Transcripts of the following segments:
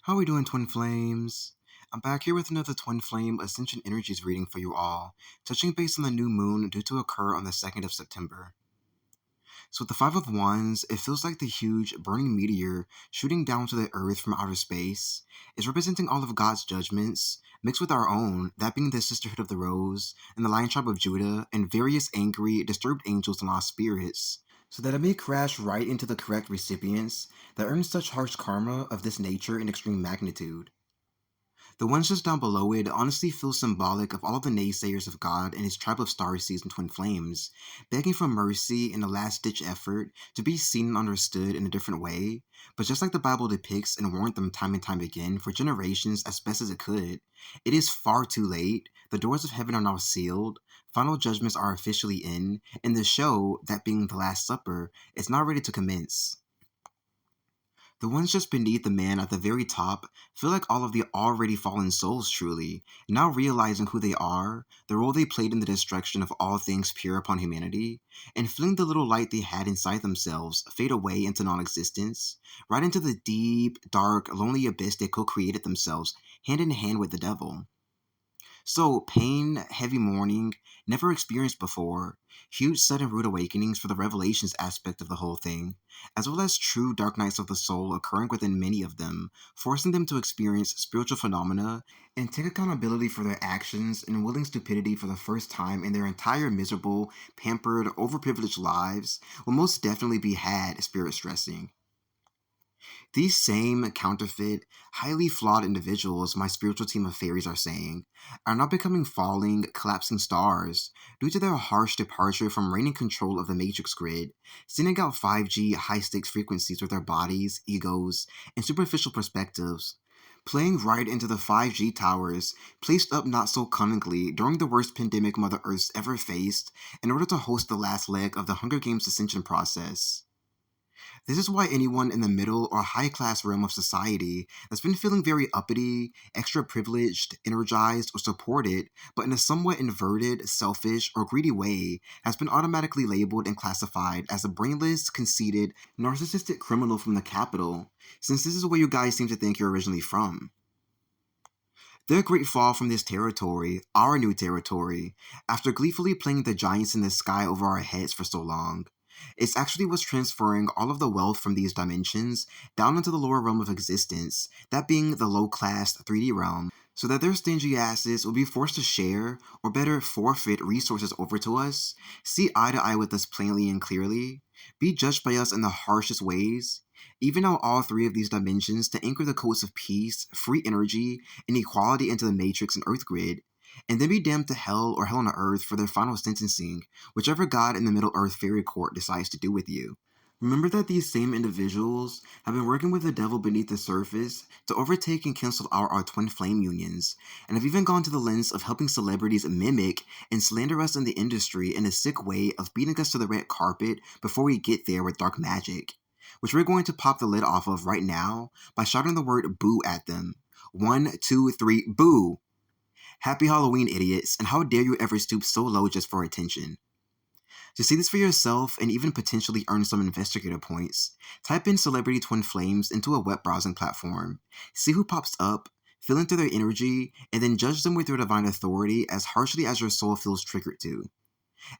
How are we doing, Twin Flames? I'm back here with another Twin Flame Ascension Energies reading for you all, touching base on the new moon due to occur on the 2nd of September. So with the Five of Wands, it feels like the huge burning meteor shooting down to the earth from outer space is representing all of God's judgments, mixed with our own, that being the Sisterhood of the Rose, and the Lion Tribe of Judah, and various angry, disturbed angels and lost spirits, so that it may crash right into the correct recipients that earn such harsh karma of this nature in extreme magnitude. The ones just down below it honestly feel symbolic of all the naysayers of God and his tribe of Starseeds and Twin Flames, begging for mercy in a last-ditch effort to be seen and understood in a different way. But just like the Bible depicts and warned them time and time again for generations as best as it could, it is far too late. The doors of heaven are now sealed, final judgments are officially in, and the show, that being the Last Supper, is now ready to commence. The ones just beneath the man at the very top feel like all of the already fallen souls truly, now realizing who they are, the role they played in the destruction of all things pure upon humanity, and feeling the little light they had inside themselves fade away into non-existence, right into the deep, dark, lonely abyss they co-created themselves, hand in hand with the devil. So, pain, heavy mourning, never experienced before, huge sudden rude awakenings for the revelations aspect of the whole thing, as well as true dark nights of the soul occurring within many of them, forcing them to experience spiritual phenomena and take accountability for their actions and willing stupidity for the first time in their entire miserable, pampered, overprivileged lives will most definitely be had spirit stressing. These same counterfeit, highly flawed individuals my spiritual team of fairies are saying are now becoming falling, collapsing stars due to their harsh departure from reigning control of the matrix grid, sending out 5G high-stakes frequencies with their bodies, egos, and superficial perspectives, playing right into the 5G towers placed up not so cunningly during the worst pandemic Mother Earth's ever faced in order to host the last leg of the Hunger Games Ascension process. This is why anyone in the middle or high class realm of society that's been feeling very uppity, extra privileged, energized, or supported, but in a somewhat inverted, selfish, or greedy way, has been automatically labeled and classified as a brainless, conceited, narcissistic criminal from the capital, since this is where you guys seem to think you're originally from. Their great fall from this territory, our new territory, after gleefully playing the giants in the sky over our heads for so long, it's actually what's transferring all of the wealth from these dimensions down into the lower realm of existence, that being the low-class 3D realm, so that their stingy asses will be forced to share, or better, forfeit resources over to us, see eye to eye with us plainly and clearly, be judged by us in the harshest ways, even out all three of these dimensions to anchor the codes of peace, free energy, and equality into the matrix and earth grid, and then be damned to hell or hell on earth for their final sentencing, whichever god in the Middle Earth fairy court decides to do with you. Remember that these same individuals have been working with the devil beneath the surface to overtake and cancel out our twin flame unions, and have even gone to the lengths of helping celebrities mimic and slander us in the industry in a sick way of beating us to the red carpet before we get there with dark magic, which we're going to pop the lid off of right now by shouting the word boo at them. 1, 2, 3, boo! Happy Halloween, idiots, and how dare you ever stoop so low just for attention? To see this for yourself and even potentially earn some investigator points, type in Celebrity Twin Flames into a web browsing platform, see who pops up, feel into their energy, and then judge them with your divine authority as harshly as your soul feels triggered to,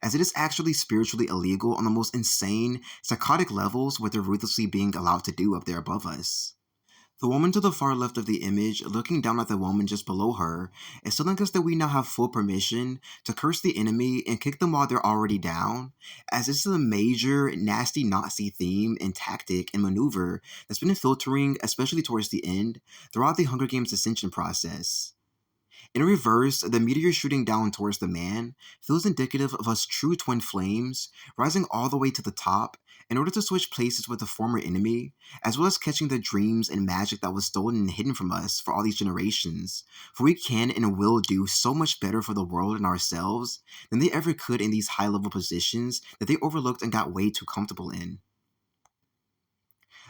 as it is actually spiritually illegal on the most insane, psychotic levels what they're ruthlessly being allowed to do up there above us. The woman to the far left of the image, looking down at the woman just below her, is telling us that we now have full permission to curse the enemy and kick them while they're already down, as this is a major, nasty Nazi theme and tactic and maneuver that's been filtering, especially towards the end, throughout the Hunger Games Ascension process. In reverse, the meteor shooting down towards the man feels indicative of us true twin flames rising all the way to the top in order to switch places with the former enemy, as well as catching the dreams and magic that was stolen and hidden from us for all these generations. For we can and will do so much better for the world and ourselves than they ever could in these high-level positions that they overlooked and got way too comfortable in.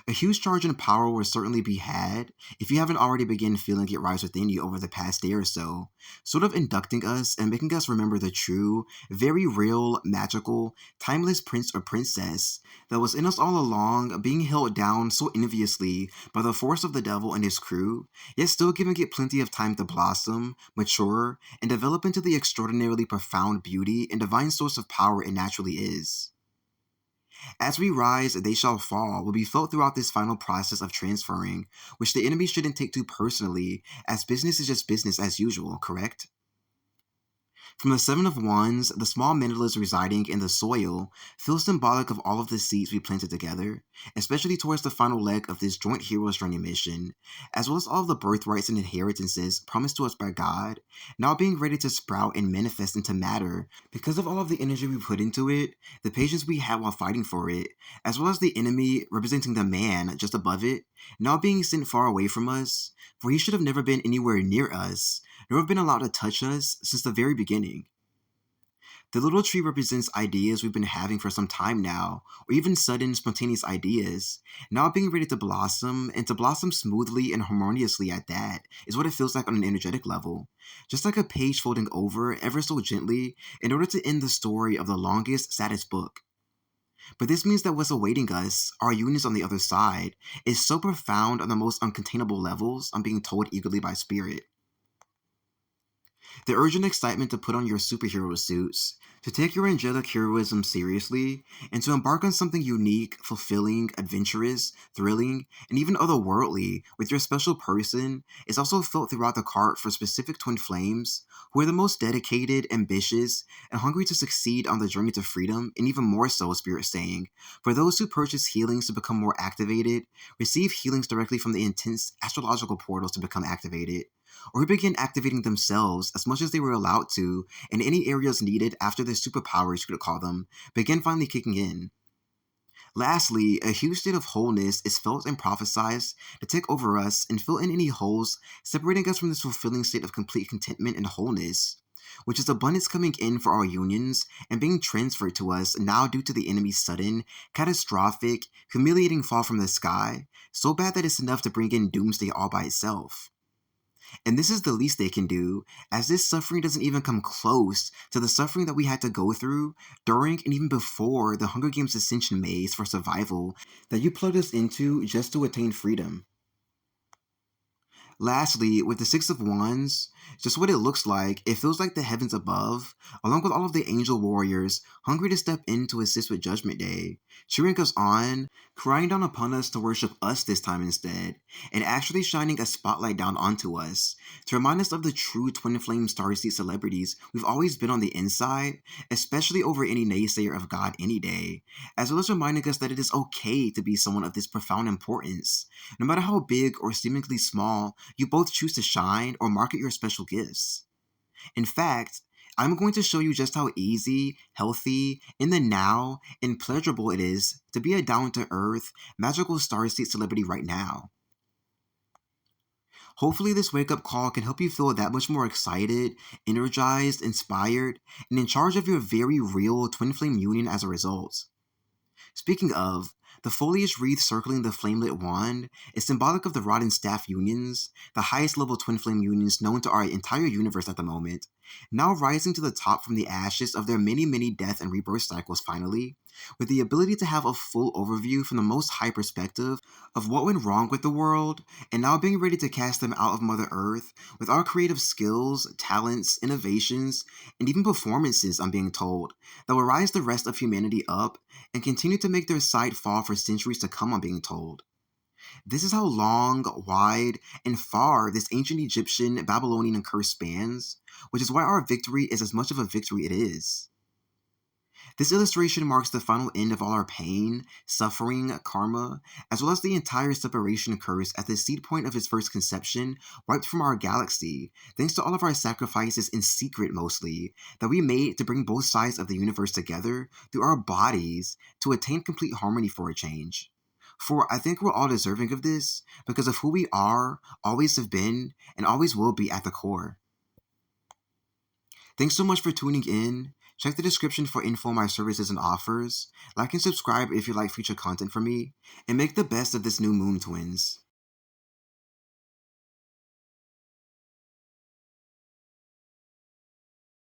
A huge charge in power will certainly be had if you haven't already begun feeling it rise within you over the past day or so, sort of inducting us and making us remember the true, very real, magical, timeless prince or princess that was in us all along, being held down so enviously by the force of the devil and his crew, yet still giving it plenty of time to blossom, mature, and develop into the extraordinarily profound beauty and divine source of power it naturally is. As we rise, they shall fall will be felt throughout this final process of transferring, which the enemy shouldn't take too personally, as business is just business as usual, correct? From the Seven of Wands, the small mandalas residing in the soil feel symbolic of all of the seeds we planted together, especially towards the final leg of this joint hero's journey mission, as well as all of the birthrights and inheritances promised to us by God, now being ready to sprout and manifest into matter because of all of the energy we put into it, the patience we had while fighting for it, as well as the enemy representing the man just above it, now being sent far away from us, for he should have never been anywhere near us, nor have been allowed to touch us since the very beginning. The little tree represents ideas we've been having for some time now, or even sudden, spontaneous ideas, now being ready to blossom, and to blossom smoothly and harmoniously at that, is what it feels like on an energetic level. Just like a page folding over ever so gently in order to end the story of the longest, saddest book. But this means that what's awaiting us, our unions on the other side, is so profound on the most uncontainable levels, I'm being told eagerly by spirit. The urgent excitement to put on your superhero suits, to take your angelic heroism seriously, and to embark on something unique, fulfilling, adventurous, thrilling, and even otherworldly with your special person is also felt throughout the cart for specific twin flames, who are the most dedicated, ambitious, and hungry to succeed on the journey to freedom, and even more so, Spirit saying, for those who purchase healings to become more activated, receive healings directly from the intense astrological portals to become activated, or who begin activating themselves as much as they were allowed to in any areas needed after their superpowers, you could call them, begin finally kicking in. Lastly, a huge state of wholeness is felt and prophesied to take over us and fill in any holes, separating us from this fulfilling state of complete contentment and wholeness, which is abundance coming in for our unions and being transferred to us now due to the enemy's sudden, catastrophic, humiliating fall from the sky, so bad that it's enough to bring in doomsday all by itself. And this is the least they can do, as this suffering doesn't even come close to the suffering that we had to go through during and even before the Hunger Games Ascension maze for survival that you plugged us into just to attain freedom. Lastly, with the Six of Wands, just what it looks like, it feels like the heavens above, along with all of the angel warriors, hungry to step in to assist with Judgment Day, cheering us on, crying down upon us to worship us this time instead, and actually shining a spotlight down onto us, to remind us of the true Twin Flame Starseed celebrities we've always been on the inside, especially over any naysayer of God any day, as well as reminding us that it is okay to be someone of this profound importance, no matter how big or seemingly small you both choose to shine or market your special gifts. In fact, I'm going to show you just how easy, healthy, in the now, and pleasurable it is to be a down-to-earth, magical starseed celebrity right now. Hopefully this wake-up call can help you feel that much more excited, energized, inspired, and in charge of your very real twin flame union as a result. Speaking of, the foliage wreath circling the flamelit wand is symbolic of the rod and staff unions, the highest level twin flame unions known to our entire universe at the moment, now rising to the top from the ashes of their many death and rebirth cycles finally, with the ability to have a full overview from the most high perspective of what went wrong with the world, and now being ready to cast them out of Mother Earth with our creative skills, talents, innovations, and even performances, I'm being told, that will rise the rest of humanity up and continue to make their sight fall for centuries to come, I'm being told. This is how long, wide, and far this ancient Egyptian, Babylonian curse spans, which is why our victory is as much of a victory it is. This illustration marks the final end of all our pain, suffering, karma, as well as the entire separation curse at the seed point of its first conception, wiped from our galaxy, thanks to all of our sacrifices in secret mostly, that we made to bring both sides of the universe together through our bodies to attain complete harmony for a change. For I think we're all deserving of this because of who we are, always have been, and always will be at the core. Thanks so much for tuning in. Check the description for info on my services and offers. Like and subscribe if you like future content from me, and make the best of this new moon, twins.